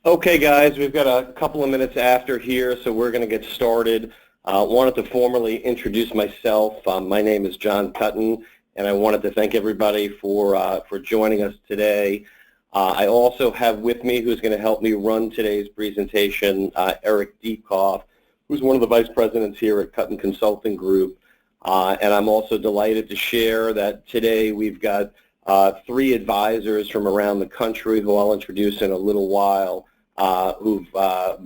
Okay, guys, we've got a couple of minutes after here, so we're going to get started. Wanted to formally introduce myself. My name is John Kuttin, and I wanted to thank everybody for joining us today. I also have with me, who's going to help me run today's presentation, Eric Deepkoff, who's one of the vice presidents here at Kuttin Consulting Group. And I'm also delighted to share that today we've got 3 advisors from around the country who I'll introduce in a little while, who've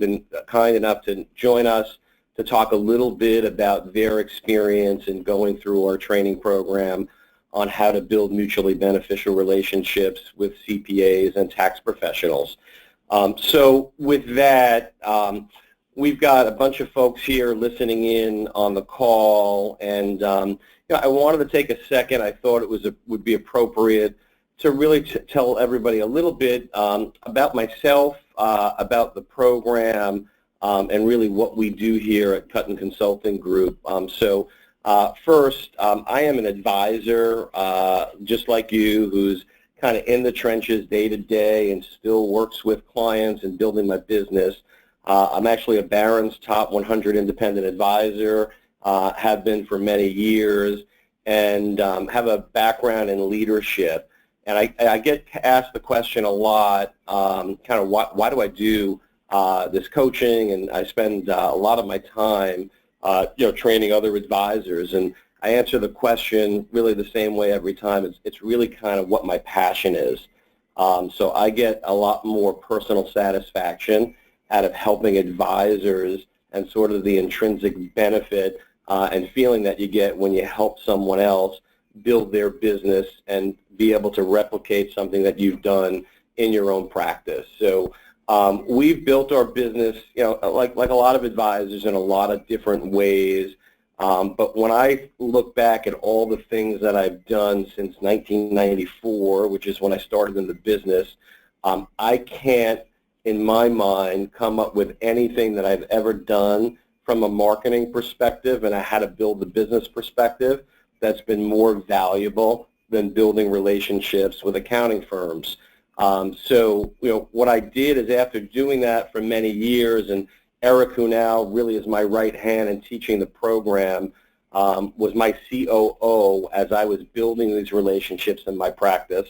been kind enough to join us to talk a little bit about their experience in going through our training program on how to build mutually beneficial relationships with CPAs and tax professionals. So with that, we've got a bunch of folks here listening in on the call, and I wanted to take a second. I thought it would be appropriate to really tell everybody a little bit about myself, about the program, and really what we do here at Kuttin Consulting Group. First, I am an advisor, just like you, who's kind of in the trenches day to day and still works with clients and building my business. I'm actually a Barron's Top 100 Independent Advisor, have been for many years, and have a background in leadership. And I get asked the question a lot, kind of why do I do this coaching? And I spend a lot of my time training other advisors. And I answer the question really the same way every time. It's really kind of what my passion is. So I get a lot more personal satisfaction out of helping advisors and sort of the intrinsic benefit and feeling that you get when you help someone else build their business and be able to replicate something that you've done in your own practice. So we've built our business, like a lot of advisors in a lot of different ways. But when I look back at all the things that I've done since 1994, which is when I started in the business, I can't, in my mind, come up with anything that I've ever done from a marketing perspective and how to build the business perspective that's been more valuable than building relationships with accounting firms. So what I did is, after doing that for many years, and Eric, who now really is my right hand in teaching the program, was my COO as I was building these relationships in my practice,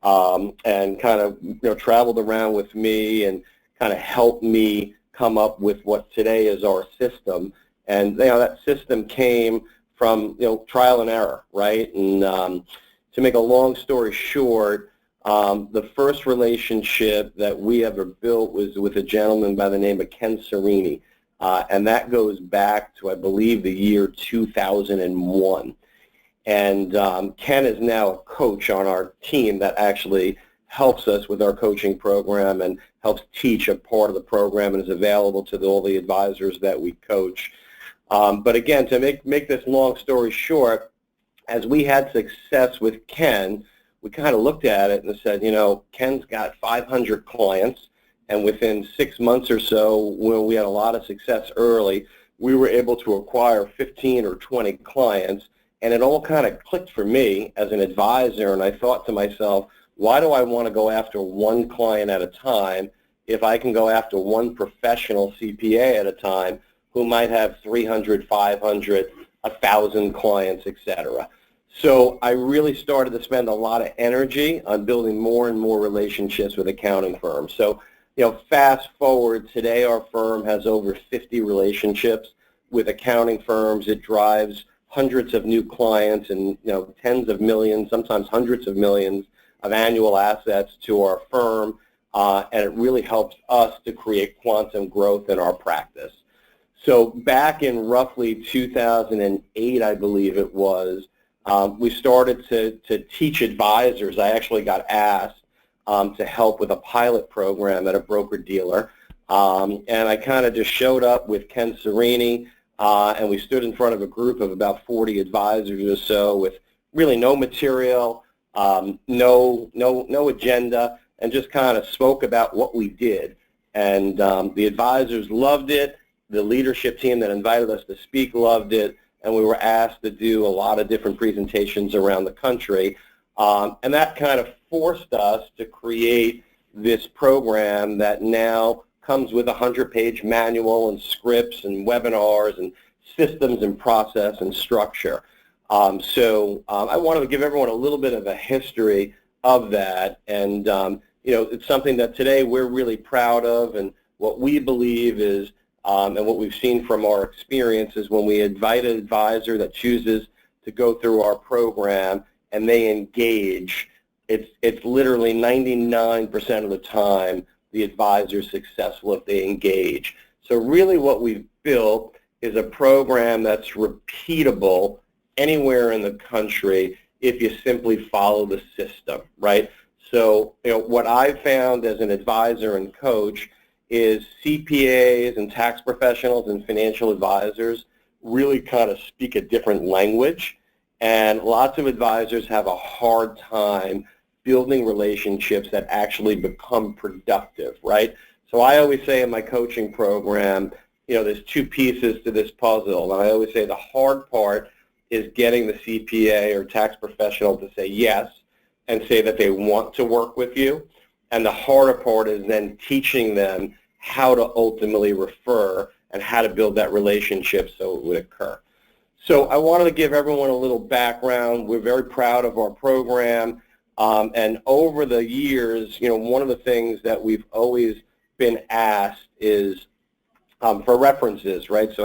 and kind of traveled around with me and kind of helped me come up with what today is our system. And that system came from trial and error, right? And to make a long story short, the first relationship that we ever built was with a gentleman by the name of Ken Serini, and that goes back to, I believe, the year 2001. And Ken is now a coach on our team that actually helps us with our coaching program and helps teach a part of the program and is available to all the advisors that we coach. But again, to make this long story short, as we had success with Ken, we kind of looked at it and said, Ken's got 500 clients, and within 6 months or so, when we had a lot of success early, we were able to acquire 15 or 20 clients, and it all kind of clicked for me as an advisor, and I thought to myself, why do I want to go after one client at a time if I can go after one professional CPA at a time who might have 300, 500, 1,000 clients, etc.? So I really started to spend a lot of energy on building more and more relationships with accounting firms. So, fast forward, today our firm has over 50 relationships with accounting firms. It drives hundreds of new clients and, tens of millions, sometimes hundreds of millions of annual assets to our firm, and it really helps us to create quantum growth in our practice. So back in roughly 2008, I believe it was, we started to teach advisors. I actually got asked to help with a pilot program at a broker-dealer, and I kind of just showed up with Ken Serini, and we stood in front of a group of about 40 advisors or so with really no material, no agenda, and just kind of spoke about what we did. And the advisors loved it. The leadership team that invited us to speak loved it, and we were asked to do a lot of different presentations around the country. And that kind of forced us to create this program that now comes with a 100-page manual and scripts and webinars and systems and process and structure. So I wanted to give everyone a little bit of a history of that, and it's something that today we're really proud of, and what we believe is, and what we've seen from our experiences when we invite an advisor that chooses to go through our program and they engage, it's literally 99% of the time the advisor is successful if they engage. So really what we've built is a program that's repeatable anywhere in the country if you simply follow the system, right? So what I've found as an advisor and coach is CPAs and tax professionals and financial advisors really kind of speak a different language, and lots of advisors have a hard time building relationships that actually become productive, right? So I always say in my coaching program, there's two pieces to this puzzle, and I always say the hard part is getting the CPA or tax professional to say yes and say that they want to work with you, and the harder part is then teaching them how to ultimately refer and how to build that relationship so it would occur. So I wanted to give everyone a little background. We're very proud of our program, and over the years, one of the things that we've always been asked is for references, right? So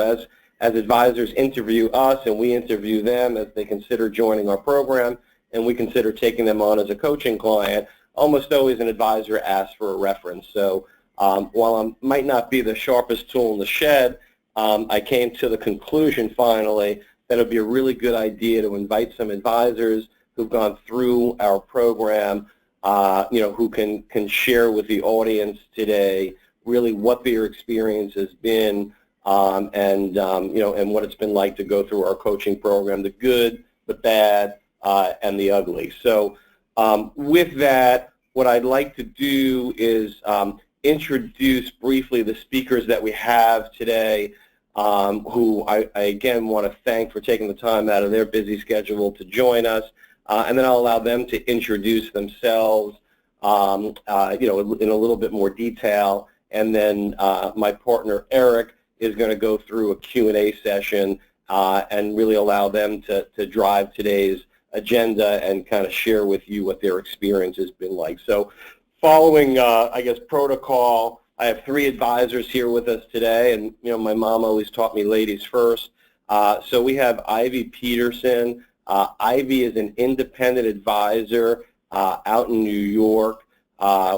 as advisors interview us and we interview them as they consider joining our program and we consider taking them on as a coaching client, almost always an advisor asks for a reference. So while I might not be the sharpest tool in the shed, I came to the conclusion finally that it would be a really good idea to invite some advisors who've gone through our program, who can share with the audience today really what their experience has been, and what it's been like to go through our coaching program, the good, the bad, and the ugly. So with that, what I'd like to do is introduce briefly the speakers that we have today, who I again want to thank for taking the time out of their busy schedule to join us, and then I'll allow them to introduce themselves, in a little bit more detail, and then my partner Eric is going to go through a Q&A session and really allow them to drive today's agenda and kind of share with you what their experience has been like. So following, I guess, protocol, I have three advisors here with us today, and my mom always taught me ladies first. So we have Ivy Peterson. Ivy is an independent advisor out in New York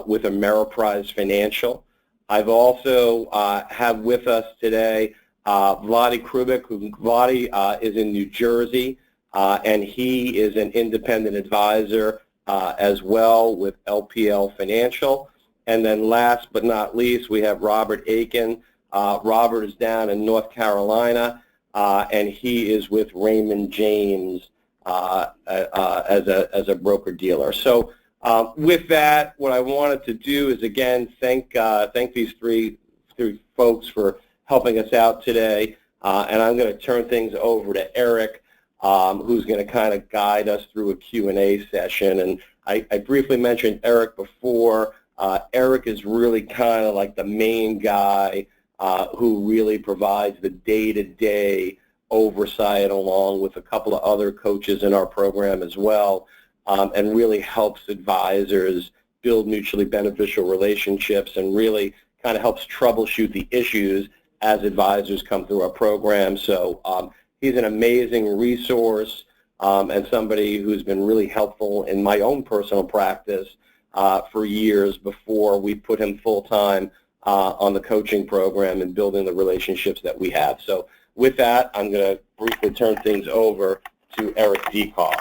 with Ameriprise Financial. I've also have with us today Vladi Krubik, who Vladi is in New Jersey, and he is an independent advisor as well with LPL Financial. And then last but not least, we have Robert Aiken. Robert is down in North Carolina, and he is with Raymond James as a broker-dealer. So with that, what I wanted to do is, again, thank these three folks for helping us out today, and I'm going to turn things over to Eric, who's going to kind of guide us through a Q&A session. And I briefly mentioned Eric before. Eric is really kind of like the main guy who really provides the day-to-day oversight, along with a couple of other coaches in our program as well, and really helps advisors build mutually beneficial relationships and really kind of helps troubleshoot the issues as advisors come through our program. So he's an amazing resource and somebody who's been really helpful in my own personal practice for years before we put him full-time on the coaching program and building the relationships that we have. So with that, I'm going to briefly turn things over to Eric Dekoff.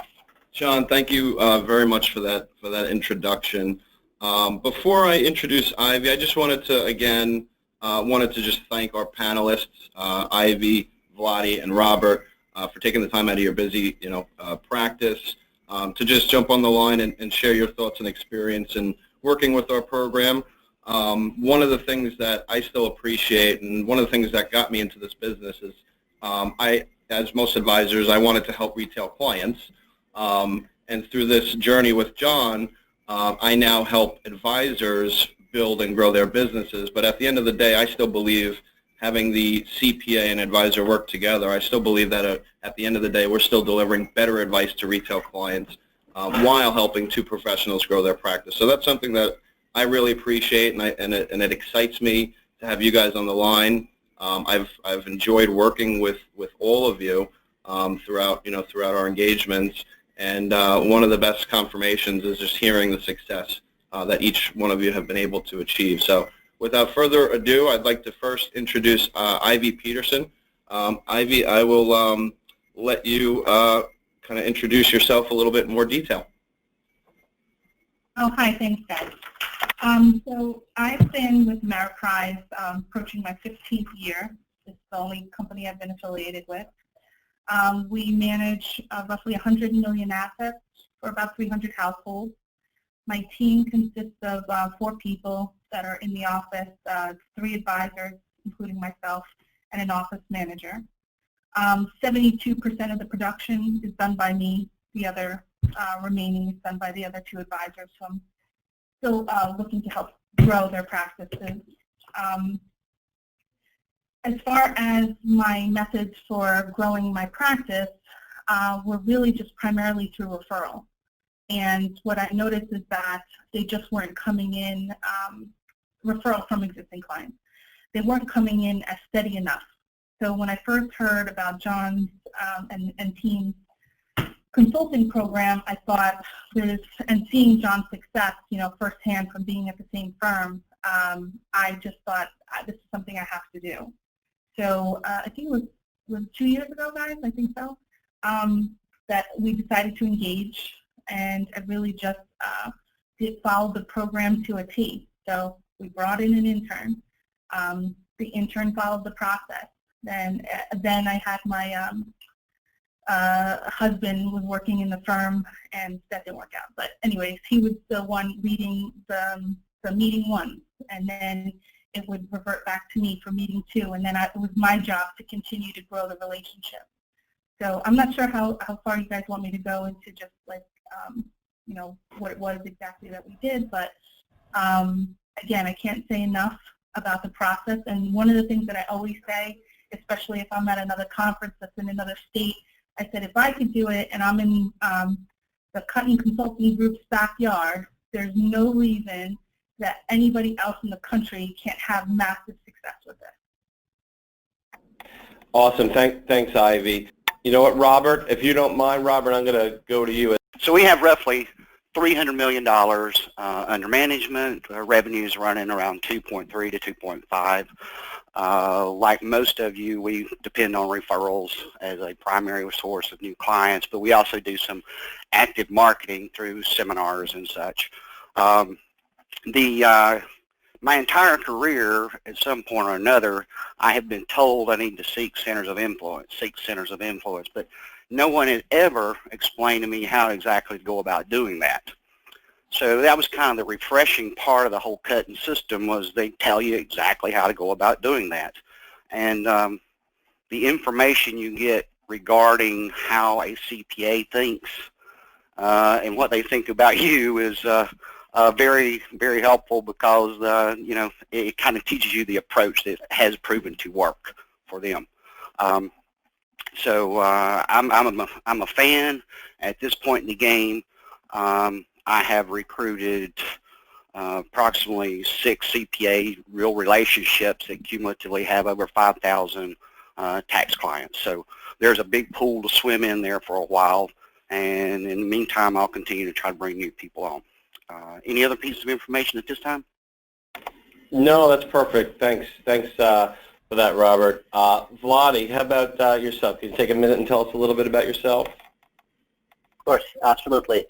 John, thank you very much for that introduction. Before I introduce Ivy, I just wanted to again just thank our panelists, Ivy, Vladi, and Robert, for taking the time out of your busy practice to just jump on the line and share your thoughts and experience in working with our program. One of the things that I still appreciate, and one of the things that got me into this business is as most advisors, I wanted to help retail clients. And through this journey with John, I now help advisors build and grow their businesses. But at the end of the day, I still believe having the CPA and advisor work together, I still believe that at the end of the day, we're still delivering better advice to retail clients while helping two professionals grow their practice. So that's something that I really appreciate, and it excites me to have you guys on the line. I've enjoyed working with all of you throughout our engagements, and one of the best confirmations is just hearing the success that each one of you have been able to achieve. So without further ado, I'd like to first introduce Ivy Peterson. Ivy, I will let you kind of introduce yourself a little bit in more detail. Oh, hi, thanks, guys. So I've been with Ameriprise approaching my 15th year. It's the only company I've been affiliated with. We manage roughly 100 million assets for about 300 households. My team consists of 4 people that are in the office, 3 advisors, including myself, and an office manager. 72% of the production is done by me. The other remaining is done by the other 2 advisors. So I'm still looking to help grow their practices. As far as my methods for growing my practice, were really just primarily through referral. And what I noticed is that they just weren't coming in, referral from existing clients. They weren't coming in as steady enough. So when I first heard about John's and team's consulting program, I thought and seeing John's success, firsthand from being at the same firm, I just thought this is something I have to do. So I think it was 2 years ago, guys, I think so, that we decided to engage, and I really just followed the program to a T. So we brought in an intern. The intern followed the process. Then I had my husband was working in the firm, and that didn't work out. But anyways, he was the one leading the meeting 1, and then it would revert back to me for meeting 2, and then it was my job to continue to grow the relationship. So I'm not sure how far you guys want me to go into just like, what it was exactly that we did, but again, I can't say enough about the process. And one of the things that I always say, especially if I'm at another conference that's in another state, I said, if I could do it and I'm in the Kuttin Consulting Group's backyard, there's no reason that anybody else in the country can't have massive success with this. Awesome. Thanks, Ivy. You know what, Robert, if you don't mind, Robert, I'm going to go to you. So we have roughly $300 million under management. Our revenues running around 2.3 to 2.5. Like most of you, we depend on referrals as a primary source of new clients, but we also do some active marketing through seminars and such. My entire career, at some point or another, I have been told I need to seek centers of influence, but no one has ever explained to me how exactly to go about doing that. So that was kind of the refreshing part of the whole Kuttin system, was they tell you exactly how to go about doing that. And the information you get regarding how a CPA thinks and what they think about you is very, very helpful, because it kind of teaches you the approach that has proven to work for them. So I'm a fan at this point in the game. I have recruited approximately 6 CPA real relationships that cumulatively have over 5,000 tax clients. So there's a big pool to swim in there for a while, and in the meantime, I'll continue to try to bring new people on. Any other pieces of information at this time? No, that's perfect. Thanks for that, Robert. Vladi, how about yourself? Can you take a minute and tell us a little bit about yourself? Of course, absolutely.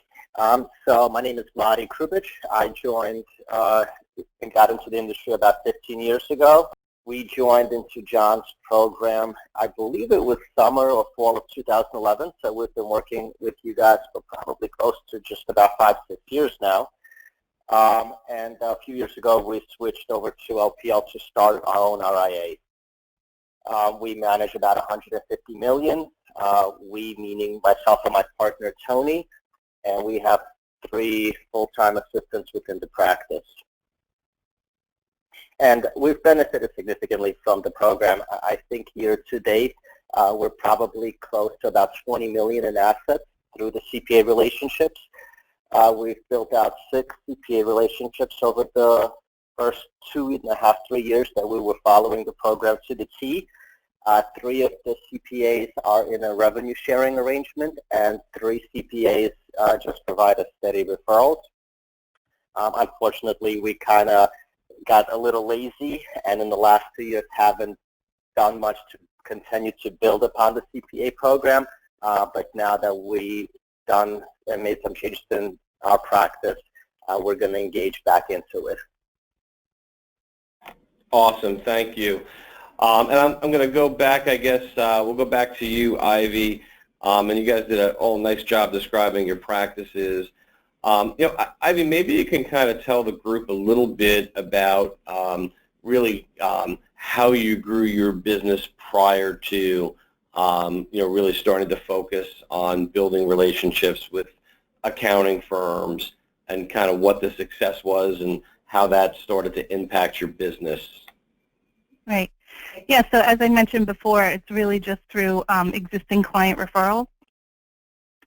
So my name is Vladi Krubic. I joined and got into the industry about 15 years ago. We joined into John's program, I believe it was summer or fall of 2011, so we've been working with you guys for probably close to just about 5-6 years now. And a few years ago, we switched over to LPL to start our own RIA. We manage about $150 million, we meaning myself and my partner Tony, and we have 3 full-time assistants within the practice. And we've benefited significantly from the program. I think year to date, we're probably close to about $20 million in assets through the CPA relationships. We've built out 6 CPA relationships over the first 2.5, 3 years that we were following the program to the T. 3 of the CPAs are in a revenue sharing arrangement, and 3 CPAs just provide us steady referrals. Unfortunately, we kind of got a little lazy, and in the last 2 years haven't done much to continue to build upon the CPA program. But now that we've done and made some changes in our practice, we're going to engage back into it. Awesome, thank you. And I'm going to go back, I guess, we'll go back to you, Ivy. And you guys did a nice job describing your practices. Ivy, maybe you can kind of tell the group a little bit about really how you grew your business prior to really starting to focus on building relationships with accounting firms, and kind of what the success was and how that started to impact your business. Right. Yeah, so as I mentioned before, it's really just through existing client referrals,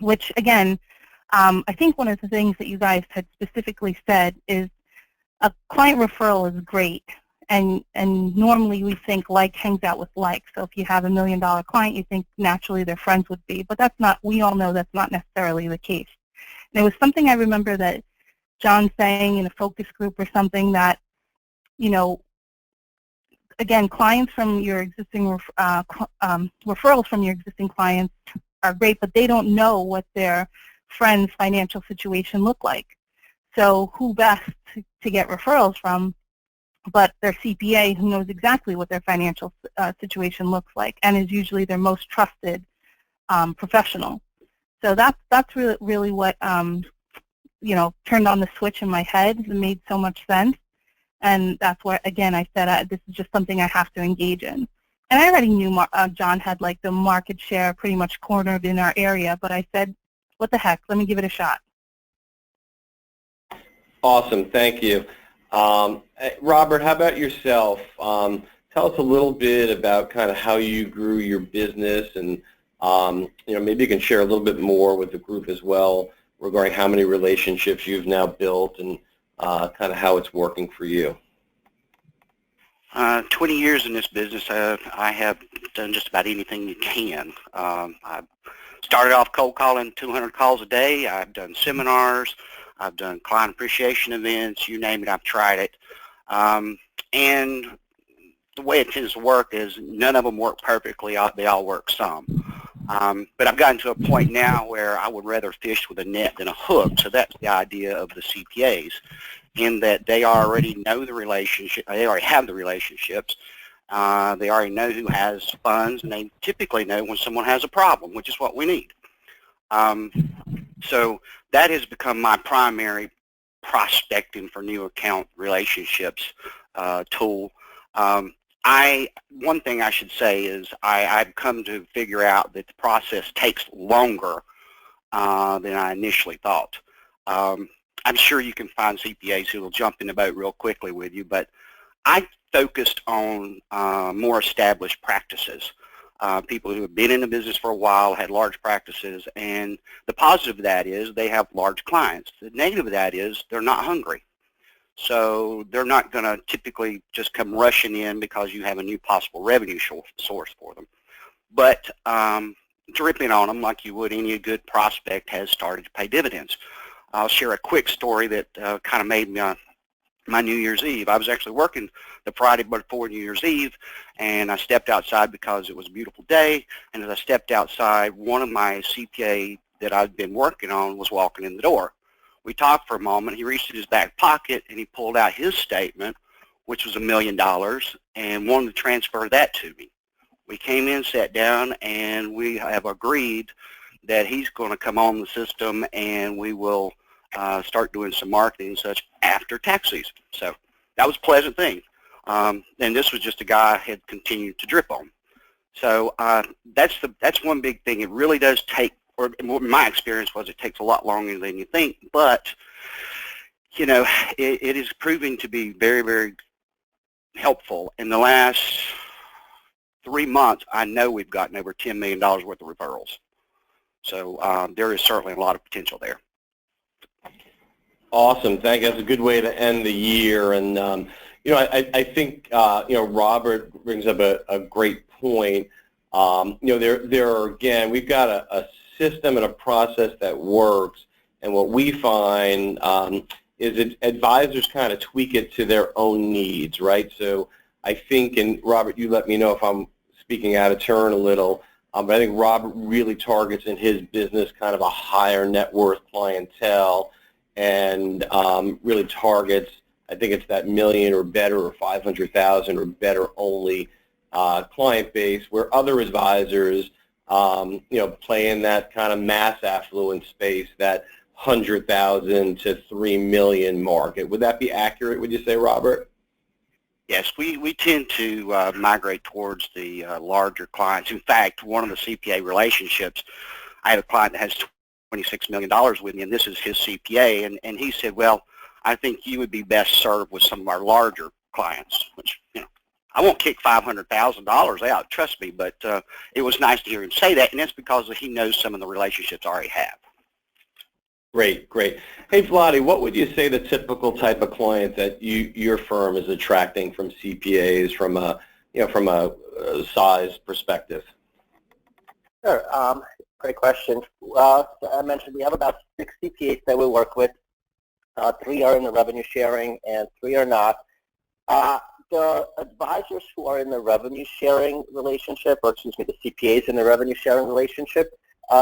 which again, I think one of the things that you guys had specifically said is a client referral is great, and normally we think like hangs out with like. So if you have $1 million client, you think naturally their friends would be, but that's not, we all know that's not necessarily the case. And it was something I remember that John saying in a focus group or something that, again, clients from your existing, referrals from your existing clients are great, but they don't know what their friend's financial situation look like. So who best to get referrals from but their CPA, who knows exactly what their financial situation looks like and is usually their most trusted professional. So that's really what turned on the switch in my head. It made so much sense. And that's where, again, I said this is just something I have to engage in. And I already knew John had like the market share pretty much cornered in our area, but I said, what the heck, let me give it a shot. Awesome, thank you. Robert, how about yourself? Tell us a little bit about kind of how you grew your business, and maybe you can share a little bit more with the group as well regarding how many relationships you've now built and kind of how it's working for you. 20 years in this business, I have done just about anything you can. I started off cold calling 200 calls a day. I've done seminars. I've done client appreciation events. You name it, I've tried it. And the way it tends to work is none of them work perfectly. They all work some. But I've gotten to a point now where I would rather fish with a net than a hook. So that's the idea of the CPAs, in that they already know the relationship. They already have the relationships. They already know who has funds, and they typically know when someone has a problem, which is what we need. So that has become my primary prospecting for new account relationships tool. One thing I should say is I've come to figure out that the process takes longer than I initially thought. I'm sure you can find CPAs who will jump in the boat real quickly with you, but I focused on more established practices, people who have been in the business for a while, had large practices, and the positive of that is they have large clients. The negative of that is they're not hungry. So they're not going to typically just come rushing in because you have a new possible revenue source for them. But dripping on them like you would any good prospect has started to pay dividends. I'll share a quick story that kind of made me my New Year's Eve. I was actually working the Friday before New Year's Eve, and I stepped outside because it was a beautiful day. And as I stepped outside, one of my CPA that I'd been working on was walking in the door. We talked for a moment. He reached in his back pocket and he pulled out his statement, which was $1 million, and wanted to transfer that to me. We came in, sat down, and we have agreed that he's going to come on the system, and we will start doing some marketing and such after tax season. So that was a pleasant thing. And this was just a guy I had continued to drip on. So that's one big thing. It really does take or my experience was it takes a lot longer than you think, but you know, it is proving to be very, very helpful. In the last 3 months, I know we've gotten over $10 million worth of referrals. So there is certainly a lot of potential there. Awesome. Thank you. That's a good way to end the year. And, you know, I think, you know, Robert brings up a great point. You know, there are, again, we've got a system and a process that works. And what we find is that advisors kind of tweak it to their own needs, right? So I think, and Robert, you let me know if I'm speaking out of turn a little, but I think Robert really targets in his business kind of a higher net worth clientele and really targets, I think it's that million or better or 500,000 or better only client base, where other advisors, you know, play in that kind of mass affluent space, that 100,000 to 3 million market. Would that be accurate, would you say, Robert? Yes, we tend to migrate towards the larger clients. In fact, one of the CPA relationships, I have a client that has $26 million with me, and this is his CPA, and he said, well, I think you would be best served with some of our larger clients, which, you know, I won't kick $500,000 out, trust me, but it was nice to hear him say that, and that's because he knows some of the relationships I already have. Great, great. Hey, Vladi, what would you say the typical type of client that your firm is attracting from CPAs from a, you know, from a size perspective? Sure. Great question. So I mentioned we have about 6 CPAs that we work with. 3 are in the revenue sharing and 3 are not. The advisors who are in the revenue sharing relationship, or excuse me, the CPAs in the revenue sharing relationship,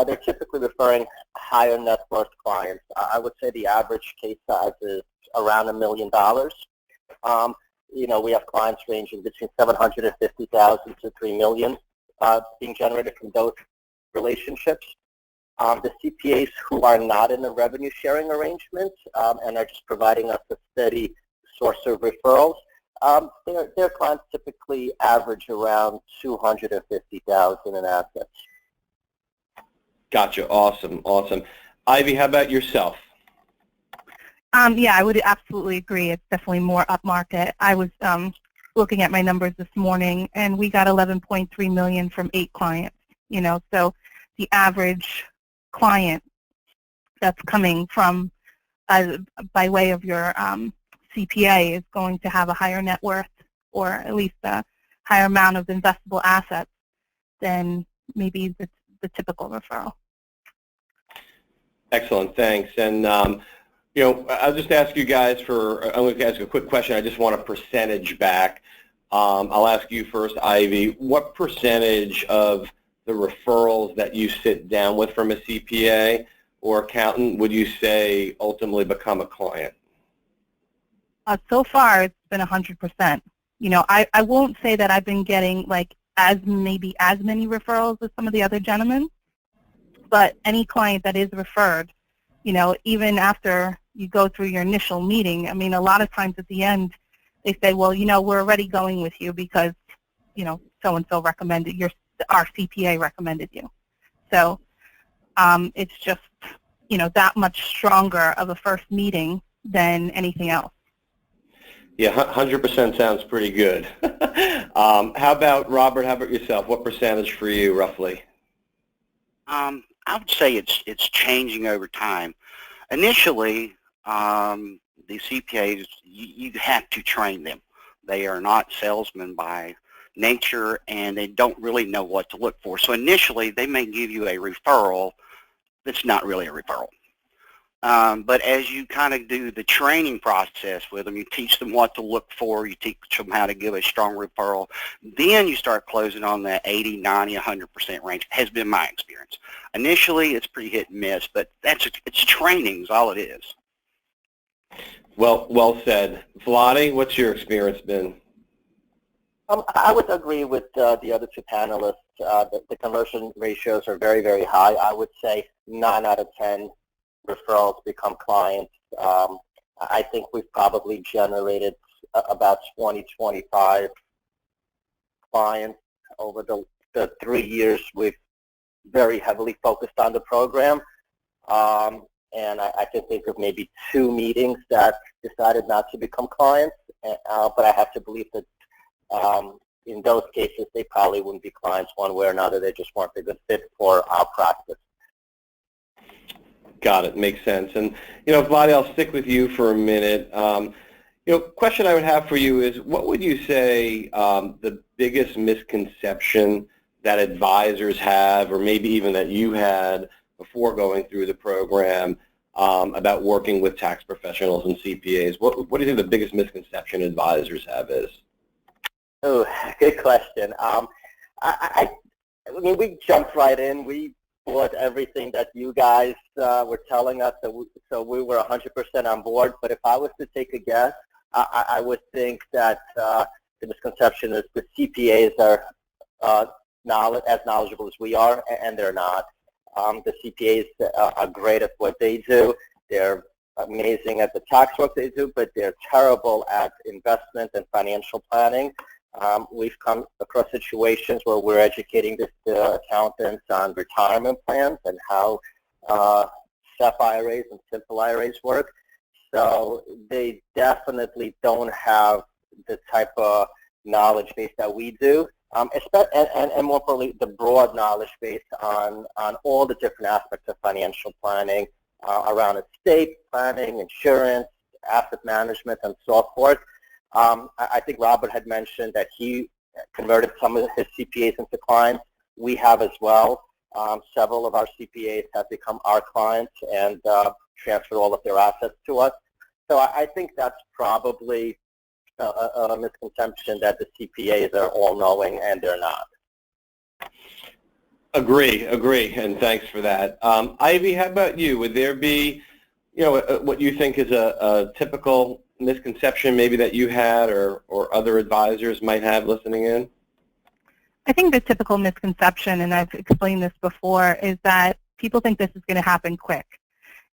they're typically referring higher net worth clients. I would say the average case size is around $1 million. You know, we have clients ranging between 750,000 to 3 million being generated from those relationships. The CPAs who are not in the revenue sharing arrangement and are just providing us a steady source of referrals, their clients typically average around 250,000 in assets. Gotcha. Awesome. Awesome. Ivy, how about yourself? Yeah, I would absolutely agree. It's definitely more upmarket. I was looking at my numbers this morning, and we got 11.3 million from 8 clients. You know, so the average client that's coming from by way of your CPA is going to have a higher net worth, or at least a higher amount of investable assets than maybe the typical referral. Excellent, thanks. And you know, I'll just ask you guys for, I'm going to ask a quick question. I just want a percentage back. I'll ask you first, Ivy. What percentage of the referrals that you sit down with from a CPA or accountant would you say ultimately become a client? So far, it's been 100%. You know, I won't say that I've been getting like maybe as many referrals as some of the other gentlemen, but any client that is referred, you know, even after you go through your initial meeting, I mean, a lot of times at the end, they say, well, you know, we're already going with you because, you know, so-and-so recommended, our CPA recommended you. So it's just, you know, that much stronger of a first meeting than anything else. Yeah, 100% sounds pretty good. How about, Robert, how about yourself? What percentage for you, roughly? I would say it's changing over time. Initially, the CPAs, you have to train them. They are not salesmen by nature, and they don't really know what to look for. So initially, they may give you a referral that's not really a referral. But as you kind of do the training process with them, you teach them what to look for, you teach them how to give a strong referral, then you start closing on that 80, 90, 100% range, has been my experience. Initially, it's pretty hit and miss, but it's training is all it is. Well said. Vladi, what's your experience been? I would agree with the other 2 panelists. The conversion ratios are very, very high. I would say 9 out of 10 referrals become clients. I think we've probably generated about 20, 25 clients over the 3 years we've very heavily focused on the program. And I can think of maybe 2 meetings that decided not to become clients, but I have to believe that in those cases, they probably wouldn't be clients one way or another. They just weren't a good fit for our practice. Got it. Makes sense. And, Vladi, I'll stick with you for a minute. Question I would have for you is, what would you say the biggest misconception that advisors have, or maybe even that you had before going through the program, about working with tax professionals and CPAs? What do you think the biggest misconception advisors have is? Oh, good question. I mean, we jumped right in. We bought everything that you guys were telling us, so we were 100% on board. But if I was to take a guess, I would think that the misconception is the CPAs are as knowledgeable as we are, and they're not. The CPAs are great at what they do. They're amazing at the tax work they do, but they're terrible at investment and financial planning. We've come across situations where we're educating the accountants on retirement plans and how SEP IRAs and simple IRAs work. So they definitely don't have the type of knowledge base that we do, and more importantly, the broad knowledge base on all the different aspects of financial planning around estate planning, insurance, asset management, and so forth. I think Robert had mentioned that he converted some of his CPAs into clients. We have as well. Several of our CPAs have become our clients and transferred all of their assets to us. So I think that's probably a misconception that the CPAs are all-knowing, and they're not. Agree, and thanks for that. Ivy, how about you? Would there be, what you think is a typical misconception maybe that you had or other advisors might have listening in? I think the typical misconception, and I've explained this before, is that people think this is going to happen quick.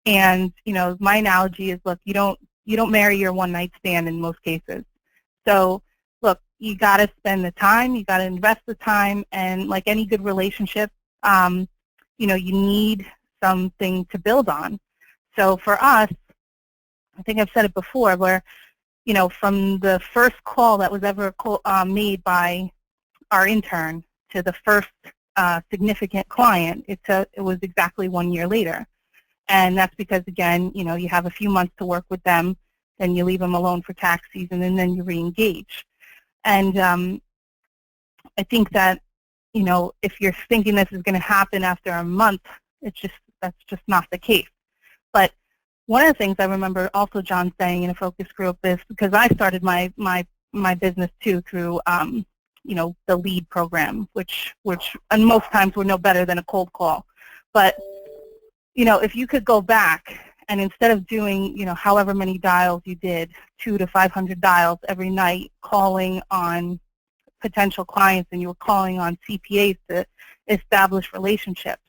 And, my analogy is, look, you don't marry your one-night stand in most cases. So, look, you got to spend the time, you got to invest the time, and like any good relationship, you need something to build on. So for us, I think I've said it before, where, from the first call that was ever made by our intern to the first significant client, it was exactly 1 year later. And that's because, again, you have a few months to work with them, then you leave them alone for tax season, and then you re-engage. And I think that, if you're thinking this is going to happen after a month, that's just not the case. But one of the things I remember also John saying in a focus group is, because I started my business too through the LEAD program, which and most times were no better than a cold call. But if you could go back and instead of doing however many dials you did, 200 to 500 dials every night, calling on potential clients, and you were calling on CPAs to establish relationships,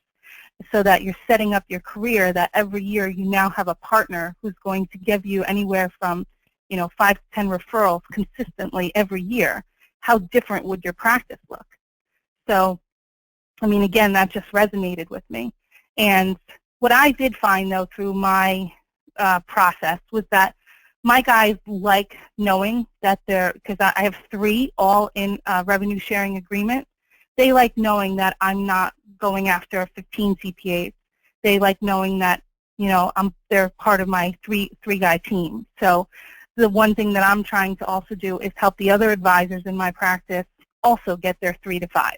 so that you're setting up your career, that every year you now have a partner who's going to give you anywhere from 5 to 10 referrals consistently every year, how different would your practice look? So, I mean, again, that just resonated with me. And what I did find, though, through my process was that my guys like knowing that because I have 3 all in revenue sharing agreement, they like knowing that I'm not going after 15 CPAs. They like knowing that, they're part of my three-guy team. So the one thing that I'm trying to also do is help the other advisors in my practice also get their 3 to 5.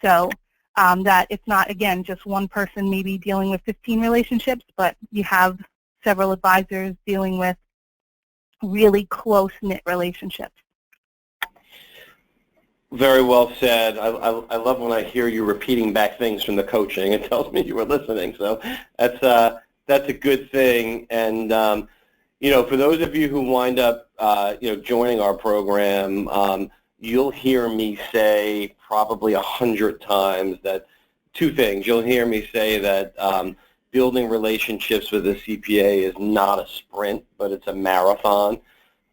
So that it's not, again, just one person maybe dealing with 15 relationships, but you have several advisors dealing with really close-knit relationships. Very well said. I love when I hear you repeating back things from the coaching. It tells me you were listening. So that's a good thing. And for those of you who wind up joining our program, you'll hear me say probably 100 times that 2 things. You'll hear me say that building relationships with a CPA is not a sprint, but it's a marathon.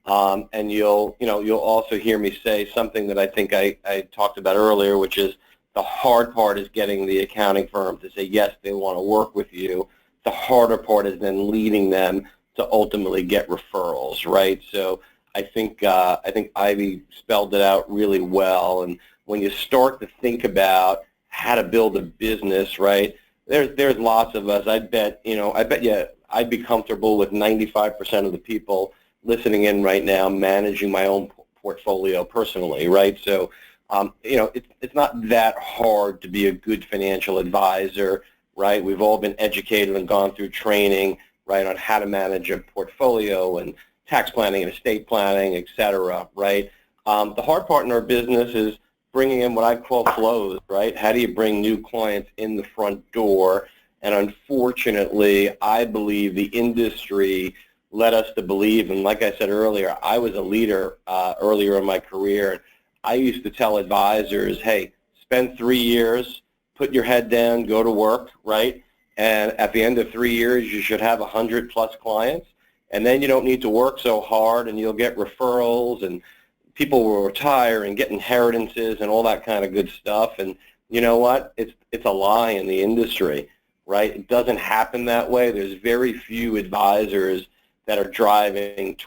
And you'll also hear me say something that I think I talked about earlier, which is The hard part is getting the accounting firm to say yes, they want to work with you. The harder part is then leading them to ultimately get referrals, right? So I think Ivy spelled it out really well. And when you start to think about how to build a business, right? There's lots of us. I bet you I'd be comfortable with 95% of the people listening in right now managing my own portfolio personally, right? So it's not that hard to be a good financial advisor, right? We've all been educated and gone through training, right, on how to manage a portfolio and tax planning and estate planning, et cetera, right? The hard part in our business is bringing in what I call flows, right? How do you bring new clients in the front door? And unfortunately, I believe the industry led us to believe, and like I said earlier, I was a leader earlier in my career. I used to tell advisors, hey, spend 3 years, put your head down, go to work, right? And at the end of 3 years, you should have 100 plus clients. And then you don't need to work so hard, and you'll get referrals, and people will retire and get inheritances and all that kind of good stuff. And you know what? It's a lie in the industry, right? It doesn't happen that way. There's very few advisors that are driving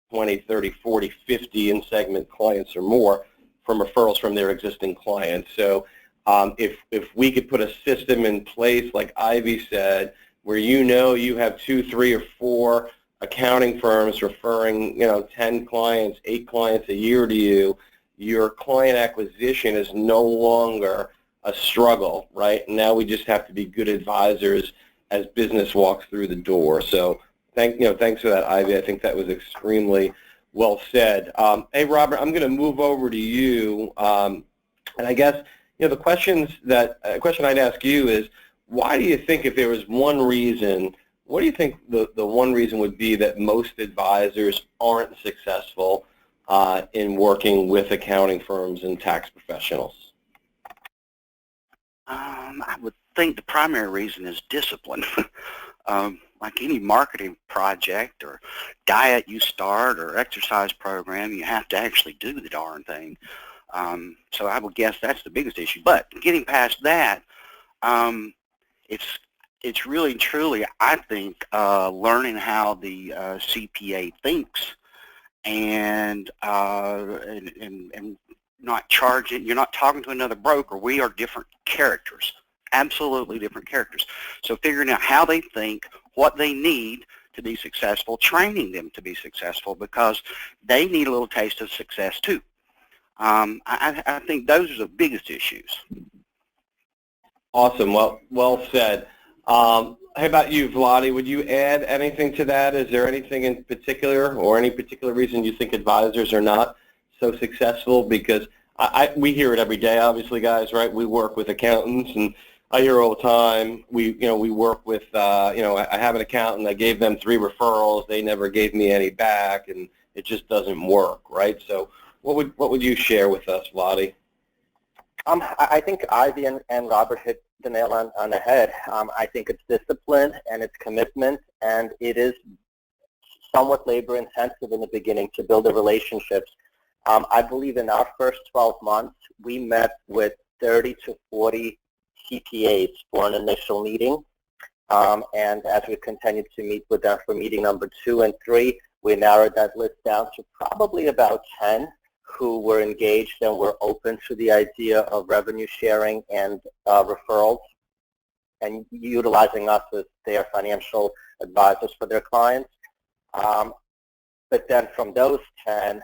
20, 30, 40, 50 in-segment clients or more from referrals from their existing clients. So if we could put a system in place, like Ivy said, where you have 2, 3, or 4 accounting firms referring 10 clients, 8 clients a year to you, your client acquisition is no longer a struggle, right? Now we just have to be good advisors as business walks through the door. So thanks for that, Ivy. I think that was extremely well said. Hey, Robert, I'm going to move over to you, and I guess the question I'd ask you is, why do you think, if there was one reason, what do you think the one reason would be that most advisors aren't successful in working with accounting firms and tax professionals? I would think the primary reason is discipline. Like any marketing project or diet you start or exercise program, you have to actually do the darn thing. So I would guess that's the biggest issue. But getting past that, it's really truly, I think, learning how the CPA thinks and not charging. You're not talking to another broker. We are different characters, absolutely different characters. So figuring out how they think, what they need to be successful, training them to be successful, because they need a little taste of success too. I think those are the biggest issues. Awesome. Well said. How about you, Vladi? Would you add anything to that? Is there anything in particular, or any particular reason you think advisors are not so successful? Because we hear it every day, obviously, guys, right? We work with accountants, and I hear all the time. We work with, I have an accountant. I gave them 3 referrals. They never gave me any back, and it just doesn't work, right? So, what would you share with us, Vladi? I think Ivy and Robert hit the nail on the head. I think it's discipline and it's commitment, and it is somewhat labor intensive in the beginning to build the relationships. I believe in our first 12 months, we met with 30 to 40 CPAs for an initial meeting. And as we continued to meet with them for meeting number 2 and 3, we narrowed that list down to probably about 10 who were engaged and were open to the idea of revenue sharing and referrals, and utilizing us as their financial advisors for their clients. But then from those 10,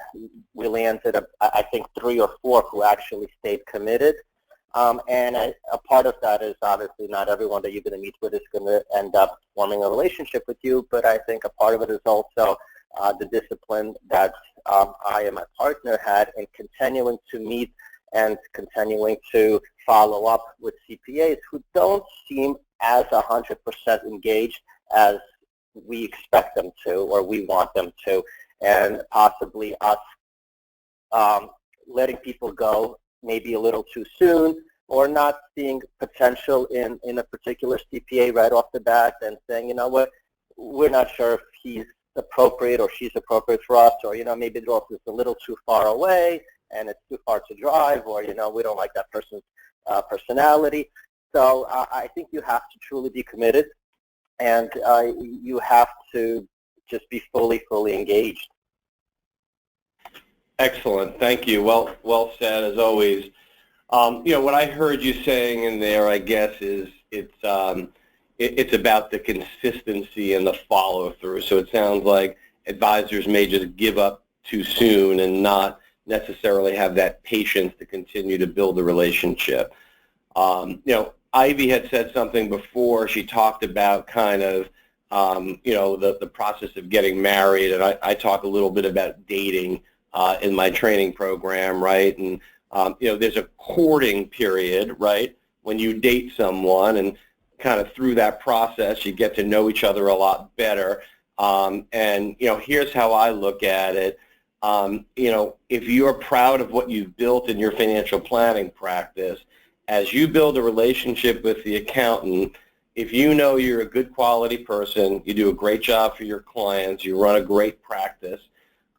we landed, I think, 3 or 4 who actually stayed committed. And a part of that is obviously not everyone that you're going to meet with is going to end up forming a relationship with you, but I think a part of it is also the discipline that I and my partner had in continuing to meet and continuing to follow up with CPAs who don't seem as 100% engaged as we expect them to or we want them to, and possibly us letting people go maybe a little too soon, or not seeing potential in a particular CPA right off the bat and saying, you know what, we're not sure if he's appropriate or she's appropriate for us, or maybe the office is a little too far away and it's too far to drive, or we don't like that person's personality. So I think you have to truly be committed, and you have to just be fully engaged. Excellent. Thank you. Well said, as always. What I heard you saying in there, I guess, is it's about the consistency and the follow-through. So it sounds like advisors may just give up too soon and not necessarily have that patience to continue to build the relationship. Ivy had said something before. She talked about kind of, the process of getting married, and I talk a little bit about dating in my training program, right? And there's a courting period, right, when you date someone, and kind of through that process you get to know each other a lot better. And here's how I look at it. If you're proud of what you've built in your financial planning practice, as you build a relationship with the accountant, if you know you're a good quality person, you do a great job for your clients, you run a great practice,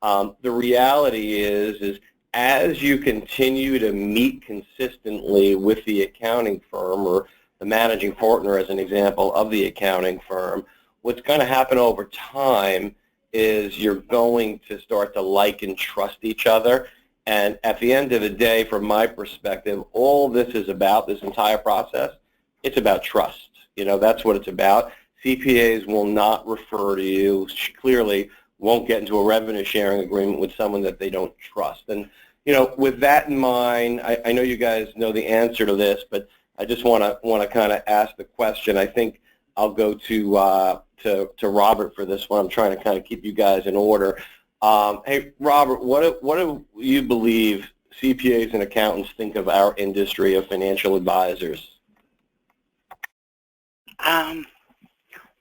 the reality is as you continue to meet consistently with the accounting firm or the managing partner, as an example, of the accounting firm, what's going to happen over time is you're going to start to like and trust each other. And at the end of the day, from my perspective, all this is about, this entire process, it's about trust. That's what it's about. CPAs will not refer to you, clearly won't get into a revenue sharing agreement with someone that they don't trust. And with that in mind, I know you guys know the answer to this, but I just want to kind of ask the question. I think I'll go to Robert for this one. I'm trying to kind of keep you guys in order. Hey, Robert, what do you believe CPAs and accountants think of our industry of financial advisors?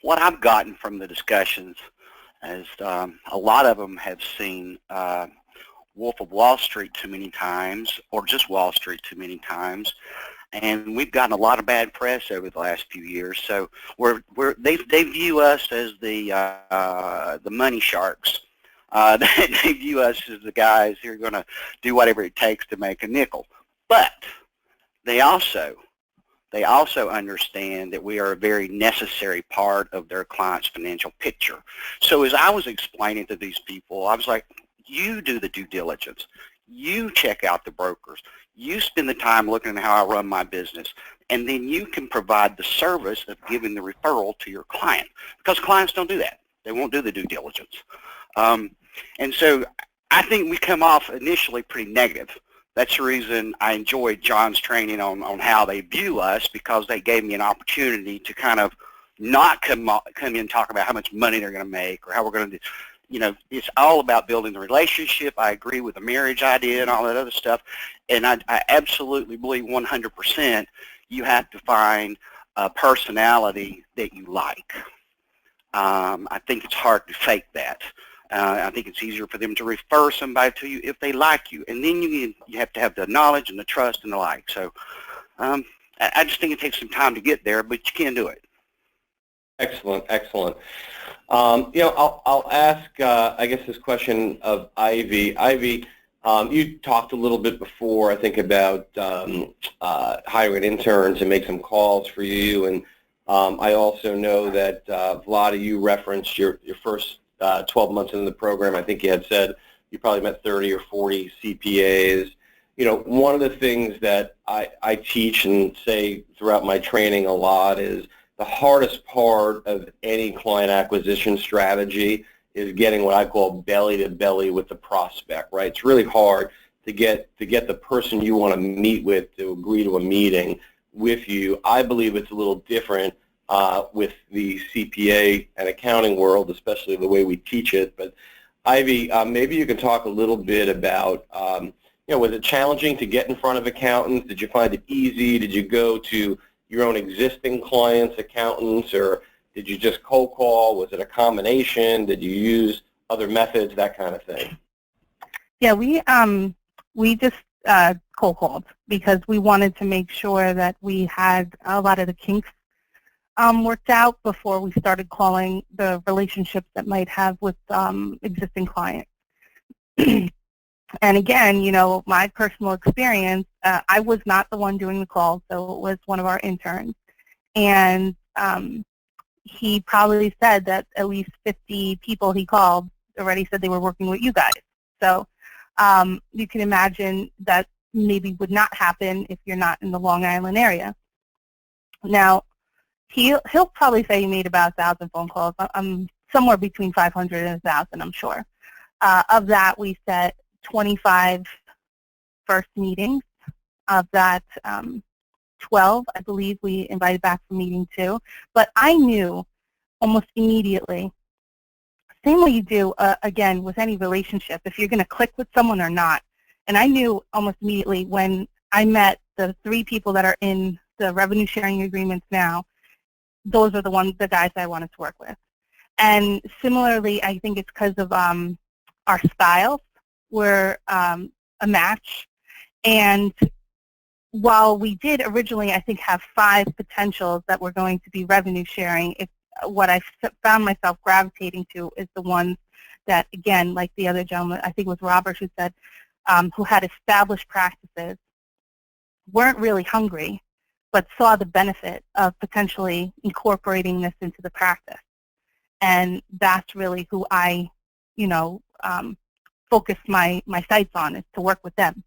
What I've gotten from the discussions is a lot of them have seen Wolf of Wall Street too many times, or just Wall Street too many times, and we've gotten a lot of bad press over the last few years. So they view us as the money sharks. They view us as the guys who are going to do whatever it takes to make a nickel. But they also understand that we are a very necessary part of their client's financial picture. So as I was explaining to these people, I was like, you do the due diligence. You check out the brokers. You spend the time looking at how I run my business. And then you can provide the service of giving the referral to your client. Because clients don't do that. They won't do the due diligence. And so I think we come off initially pretty negative. That's the reason I enjoyed John's training on how they view us, because they gave me an opportunity to kind of not come in and talk about how much money they're going to make or how we're going to do. It's all about building the relationship. I agree with the marriage idea and all that other stuff. And I absolutely believe 100% you have to find a personality that you like. I think it's hard to fake that. I think it's easier for them to refer somebody to you if they like you. And then you have to have the knowledge and the trust and the like. So I just think it takes some time to get there, but you can do it. Excellent, excellent. I'll ask, I guess, this question of Ivy. Ivy, you talked a little bit before, I think, about hiring interns and make some calls for you. And I also know that, Vlada, you referenced your first 12 months into the program. I think you had said you probably met 30 or 40 CPAs. One of the things that I teach and say throughout my training a lot is the hardest part of any client acquisition strategy is getting what I call belly to belly with the prospect, right? It's really hard to get the person you want to meet with to agree to a meeting with you. I believe it's a little different with the CPA and accounting world, especially the way we teach it. But Ivy, maybe you can talk a little bit about, was it challenging to get in front of accountants? Did you find it easy? Did you go to your own existing clients' accountants, or did you just cold call? Was it a combination? Did you use other methods, that kind of thing? Yeah, we just cold called because we wanted to make sure that we had a lot of the kinks worked out before we started calling the relationships that might have with existing clients. And again, my personal experience, I was not the one doing the call, so it was one of our interns. And he probably said that at least 50 people he called already said they were working with you guys. So you can imagine that maybe would not happen if you're not in the Long Island area. Now, he'll probably say he made about 1,000 phone calls. I'm somewhere between 500 and 1,000, I'm sure. Of that, we set 25 first meetings. Of that, 12, I believe, we invited back for meeting 2. But I knew almost immediately, same way you do, again, with any relationship, if you're going to click with someone or not. And I knew almost immediately when I met the 3 people that are in the revenue sharing agreements now, those are the guys I wanted to work with. And similarly, I think it's because of our styles were a match. And while we did originally, I think, have 5 potentials that were going to be revenue sharing, what I found myself gravitating to is the ones that, again, like the other gentleman, I think it was Robert who said, who had established practices, weren't really hungry, but saw the benefit of potentially incorporating this into the practice. And that's really who I, focus my sights on, is to work with them.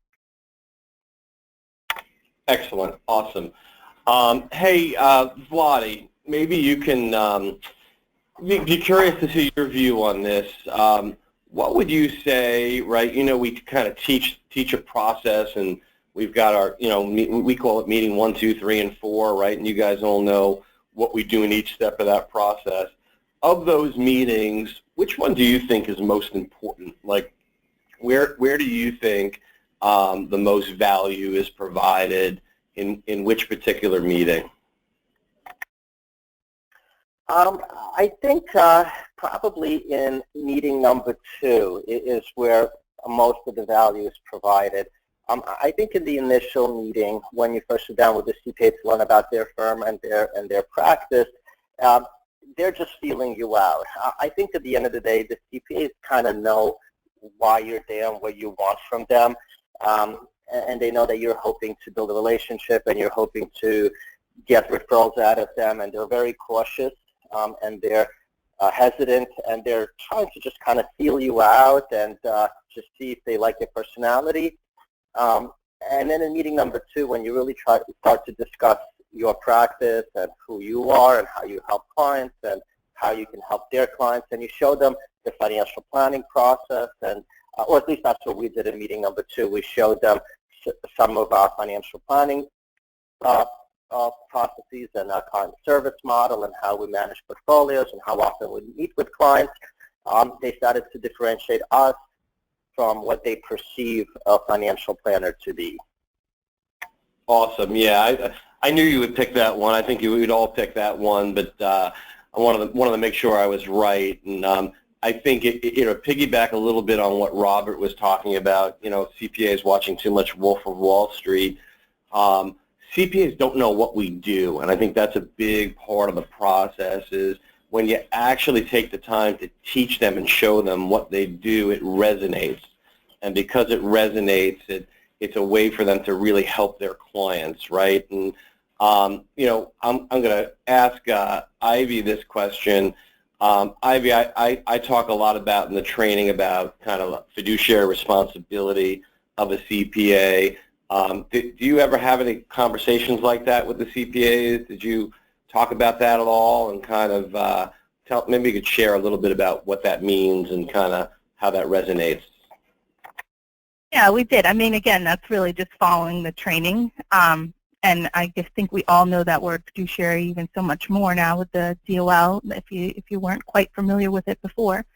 Excellent. Awesome. Hey, Vladi, maybe you can be curious to see your view on this. What would you say, right? We kind of teach a process, and we've got our, we call it meeting 1, 2, 3, and 4, right? And you guys all know what we do in each step of that process. Of those meetings, which one do you think is most important? Like, where do you think the most value is provided in which particular meeting? I think probably in meeting number 2 is where most of the value is provided. I think in the initial meeting, when you first sit down with the CPA to learn about their firm and their practice, they're just feeling you out. I think at the end of the day, the CPAs kind of know why you're there and what you want from them, and they know that you're hoping to build a relationship and you're hoping to get referrals out of them, and they're very cautious, and they're hesitant, and they're trying to just kind of feel you out and just see if they like your personality. And then in meeting number 2, when you really start to discuss your practice and who you are and how you help clients and how you can help their clients, and you show them the financial planning process, and or at least that's what we did in meeting number 2. We showed them some of our financial planning processes and our client service model and how we manage portfolios and how often we meet with clients. They started to differentiate us from what they perceive a financial planner to be. Awesome. Yeah, I knew you would pick that one. I think you would all pick that one, but I wanted to make sure I was right. And I think it piggyback a little bit on what Robert was talking about. CPAs watching too much Wolf of Wall Street. CPAs don't know what we do, and I think that's a big part of the process. Is when you actually take the time to teach them and show them what they do, it resonates. And because it resonates, it's a way for them to really help their clients, right? And, I'm going to ask Ivy this question. Ivy, I talk a lot about in the training about kind of fiduciary responsibility of a CPA. Do you ever have any conversations like that with the CPAs? Did you talk about that at all, and kind of maybe you could share a little bit about what that means and kind of how that resonates? Yeah, we did. I mean, again, that's really just following the training. And I just think we all know that word fiduciary even so much more now with the DOL, if you weren't quite familiar with it before.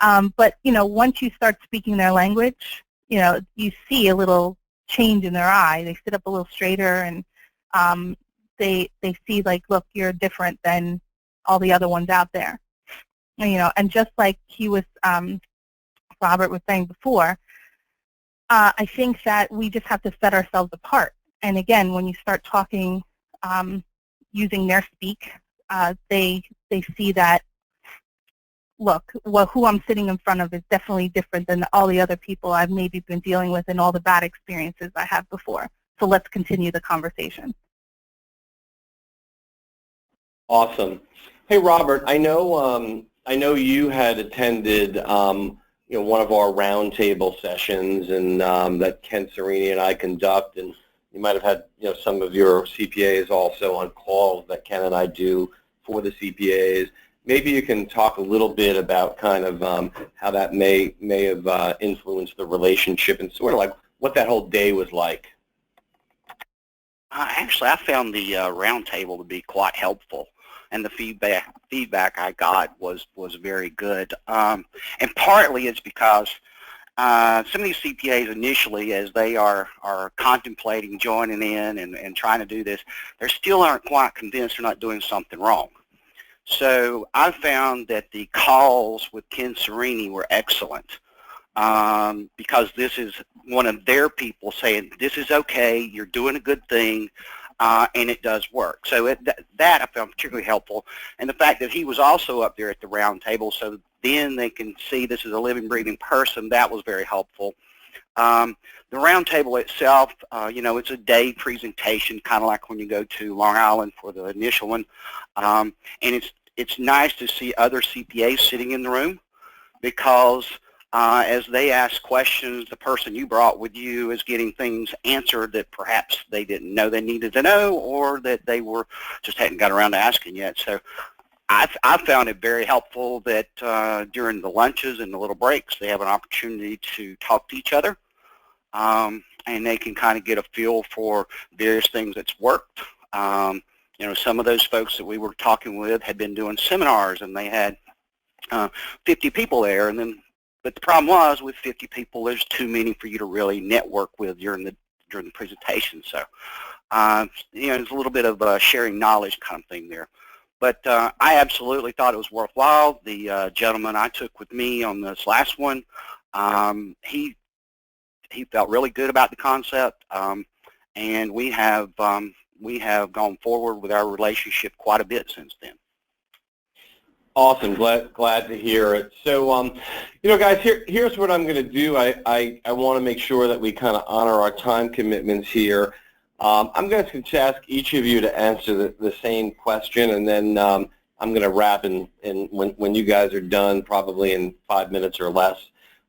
But, once you start speaking their language, you see a little change in their eye. They sit up a little straighter, and they see, like, look, you're different than all the other ones out there. And just like Robert was saying before, I think that we just have to set ourselves apart. And again, when you start talking, using their speak, they see that look, who I'm sitting in front of is definitely different than all the other people I've maybe been dealing with and all the bad experiences I had before. So let's continue the conversation. Awesome. Hey, Robert, I know you had attended one of our roundtable sessions and that Ken Cerini and I conduct, and you might have had some of your CPAs also on calls that Ken and I do for the CPAs. Maybe you can talk a little bit about kind of how that may have influenced the relationship and sort of like what that whole day was like. Actually, I found the roundtable to be quite helpful, and the feedback I got was very good. And partly it's because some of these CPAs initially, as they are contemplating joining in and trying to do this, they still aren't quite convinced they're not doing something wrong. So I found that the calls with Ken Cerini were excellent because this is one of their people saying, this is okay, you're doing a good thing, and it does work. So that I found particularly helpful. And the fact that he was also up there at the round table, so then they can see this is a living, breathing person, that was very helpful. The round table itself, it's a day presentation, kind of like when you go to Long Island for the initial one. And it's nice to see other CPAs sitting in the room because as they ask questions, the person you brought with you is getting things answered that perhaps they didn't know they needed to know or that they just hadn't got around to asking yet. So I found it very helpful that during the lunches and the little breaks, they have an opportunity to talk to each other. And they can kind of get a feel for various things that's worked. Some of those folks that we were talking with had been doing seminars and they had 50 people there, but the problem was with 50 people, there's too many for you to really network with during the presentation. So, there's a little bit of a sharing knowledge kind of thing there. But I absolutely thought it was worthwhile. The gentleman I took with me on this last one, he felt really good about the concept, and we have gone forward with our relationship quite a bit since then. Awesome. Glad to hear it. So, guys, here's what I'm going to do. I want to make sure that we kind of honor our time commitments here. I'm going to ask each of you to answer the same question, and then I'm going to wrap in when you guys are done, probably in 5 minutes or less.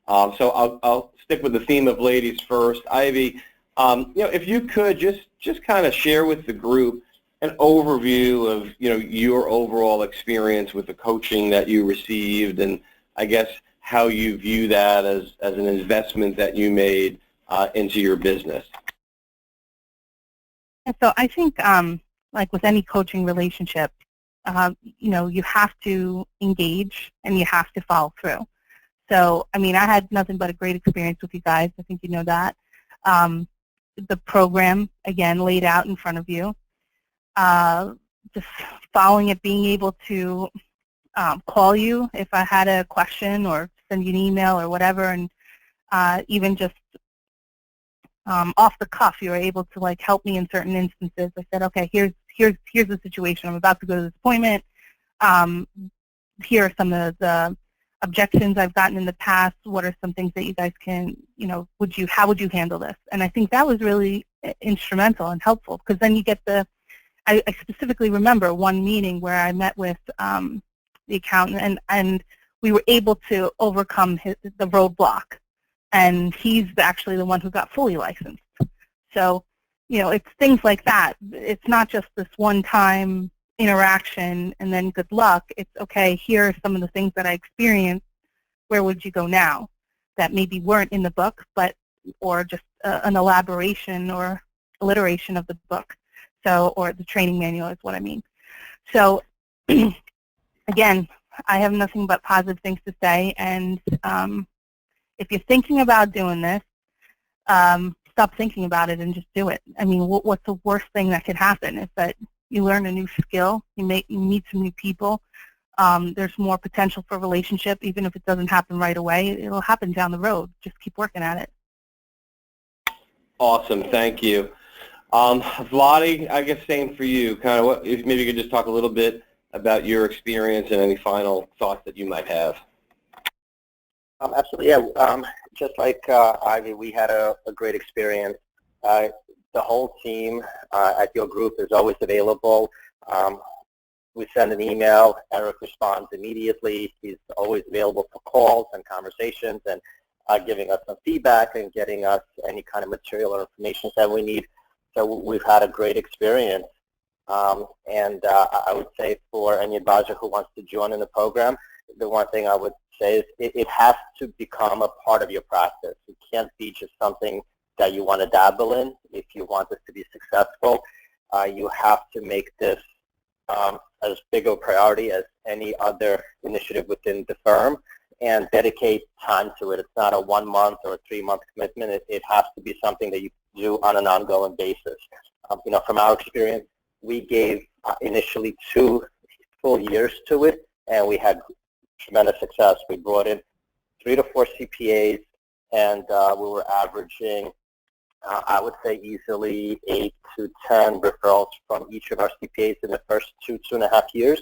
So I'll stick with the theme of ladies first. Ivy, if you could just kind of share with the group an overview of your overall experience with the coaching that you received, and I guess how you view that as an investment that you made into your business. So I think, like with any coaching relationship, you have to engage and you have to follow through. So, I mean, I had nothing but a great experience with you guys. I think you know that. The program, again, laid out in front of you. Just following it, being able to call you if I had a question or send you an email or whatever, and even just off the cuff, you were able to like help me in certain instances. I said, okay, here's the situation. I'm about to go to this appointment. Here are some of the objections I've gotten in the past. What are some things that you guys can, how would you handle this? And I think that was really instrumental and helpful because then you get I specifically remember one meeting where I met with the accountant and we were able to overcome the roadblock. And he's actually the one who got fully licensed. So, it's things like that. It's not just this one-time interaction and then good luck. It's, okay, here are some of the things that I experienced. Where would you go now? That maybe weren't in the book, or just an elaboration or alliteration of the book. So, or the training manual is what I mean. So, again, I have nothing but positive things to say. And if you're thinking about doing this, stop thinking about it and just do it. I mean, what's the worst thing that could happen is that you learn a new skill, you meet some new people. There's more potential for a relationship, even if it doesn't happen right away. It'll happen down the road. Just keep working at it. Awesome. Thank you. Vladi, I guess same for you. Kind of maybe you could just talk a little bit about your experience and any final thoughts that you might have. Absolutely, yeah. Just like Ivy, we had a great experience. The whole team at your group is always available. We send an email, Eric responds immediately. He's always available for calls and conversations and giving us some feedback and getting us any kind of material or information that we need. So we've had a great experience. I would say for any advisor who wants to join in the program, the one thing I would say is it has to become a part of your practice. It can't be just something that you want to dabble in. If you want this to be successful, you have to make this as big a priority as any other initiative within the firm and dedicate time to it. It's not a 1 month or a 3 month commitment. It has to be something that you do on an ongoing basis. From our experience, we gave initially 2 full years to it, and we had tremendous success. We brought in 3 to 4 CPAs, and we were averaging, I would say, easily 8 to 10 referrals from each of our CPAs in the first 2.5 years.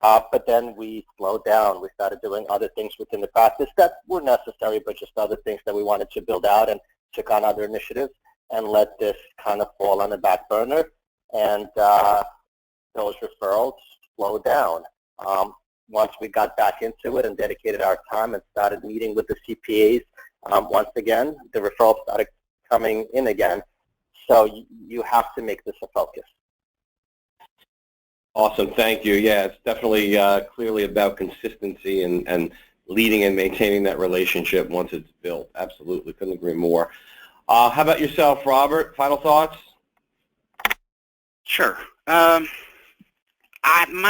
But then we slowed down. We started doing other things within the practice that were necessary, but just other things that we wanted to build out, and took on other initiatives and let this kind of fall on the back burner. And those referrals slowed down. Once we got back into it and dedicated our time and started meeting with the CPAs, once again, the referrals started coming in again. So you have to make this a focus. Awesome, thank you. Yeah, it's definitely clearly about consistency and leading and maintaining that relationship once it's built. Absolutely, couldn't agree more. How about yourself, Robert? Final thoughts? Sure. My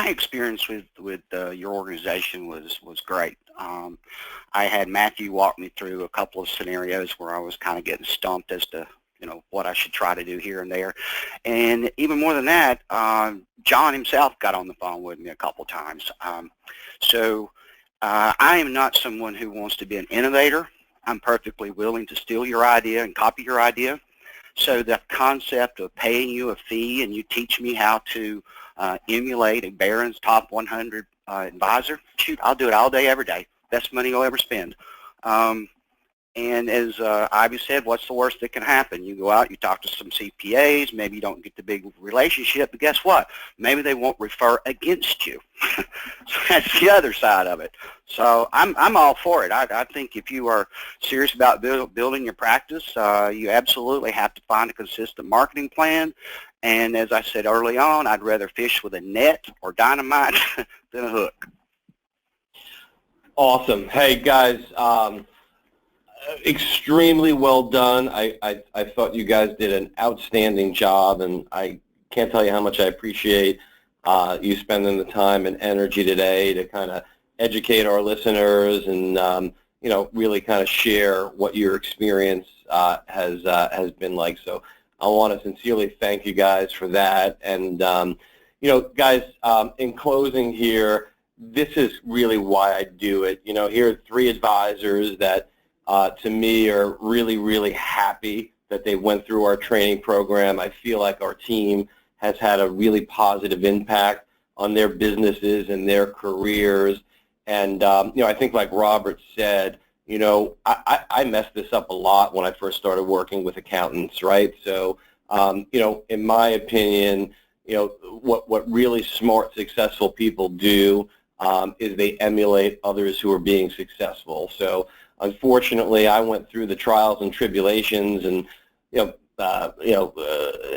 experience with your organization was great. I had Matthew walk me through a couple of scenarios where I was kind of getting stumped as to what I should try to do here and there, and even more than that, John himself got on the phone with me a couple times. So I am not someone who wants to be an innovator. I'm perfectly willing to steal your idea and copy your idea. So the concept of paying you a fee and you teach me how to emulate a Barron's top 100 advisor, shoot, I'll do it all day, every day. Best money you'll ever spend. And as Ivy said, what's the worst that can happen? You go out, you talk to some CPAs, maybe you don't get the big relationship, but guess what? Maybe they won't refer against you. So that's the other side of it. So I'm all for it. I think if you are serious about building your practice, you absolutely have to find a consistent marketing plan. And as I said early on, I'd rather fish with a net or dynamite than a hook. Awesome. Hey, guys. Extremely well done. I thought you guys did an outstanding job, and I can't tell you how much I appreciate you spending the time and energy today to kind of educate our listeners and really kind of share what your experience has been like. So I want to sincerely thank you guys for that. And guys, in closing here, this is really why I do it. Here are 3 advisors that to me are really, really happy that they went through our training program. I feel like our team has had a really positive impact on their businesses and their careers. And, I think like Robert said, I messed this up a lot when I first started working with accountants, right? So, in my opinion, what really smart, successful people do is they emulate others who are being successful. So, unfortunately, I went through the trials and tribulations and,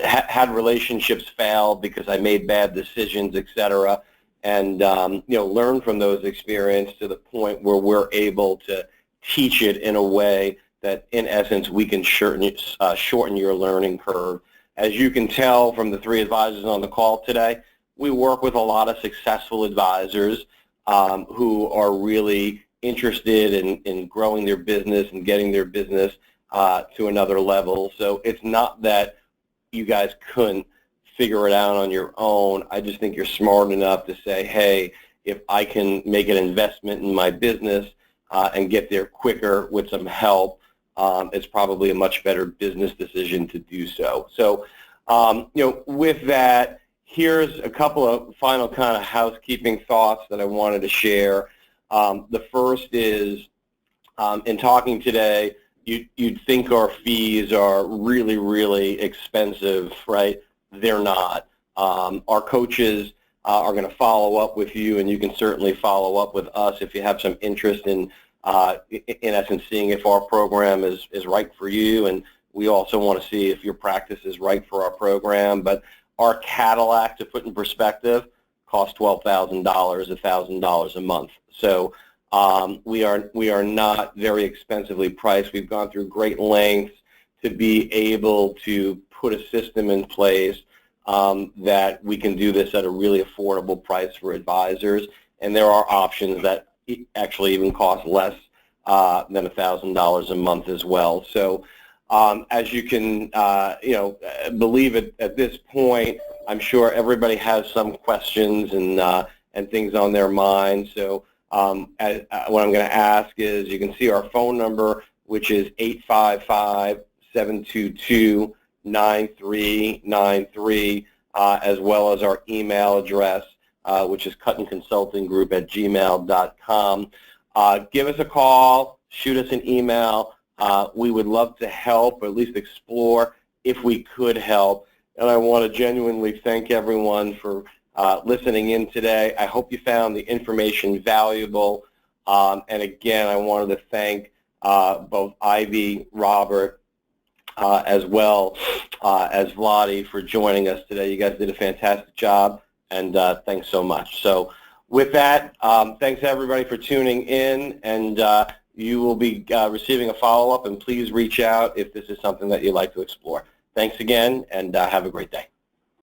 had relationships fail because I made bad decisions, et cetera, and, learn from those experiences to the point where we're able to teach it in a way that, in essence, we can shorten your learning curve. As you can tell from the 3 advisors on the call today, we work with a lot of successful advisors who are really interested in growing their business and getting their business to another level. So it's not that you guys couldn't figure it out on your own. I just think you're smart enough to say, hey, if I can make an investment in my business and get there quicker with some help, it's probably a much better business decision to do so. So, with that, here's a couple of final kind of housekeeping thoughts that I wanted to share. The first is, in talking today, you'd think our fees are really, really expensive, right? They're not. Our coaches are going to follow up with you, and you can certainly follow up with us if you have some interest in essence, seeing if our program is right for you, and we also want to see if your practice is right for our program. But our Cadillac, to put in perspective, costs $12,000, $1,000 a month. So we are not very expensively priced. We've gone through great lengths to be able to put a system in place that we can do this at a really affordable price for advisors. And there are options that actually even cost less than $1,000 a month as well. So as you can believe it at this point, I'm sure everybody has some questions and things on their mind. So what I'm going to ask is, you can see our phone number, which is 855-722-9393, as well as our email address, which is kuttinconsultinggroup@gmail.com. Give us a call, shoot us an email. We would love to help, or at least explore if we could help. And I want to genuinely thank everyone for listening in today. I hope you found the information valuable. And again, I wanted to thank both Ivy, Robert, as well as Vladi for joining us today. You guys did a fantastic job, and thanks so much. So with that, thanks everybody for tuning in, and you will be receiving a follow-up, and please reach out if this is something that you'd like to explore. Thanks again, and have a great day.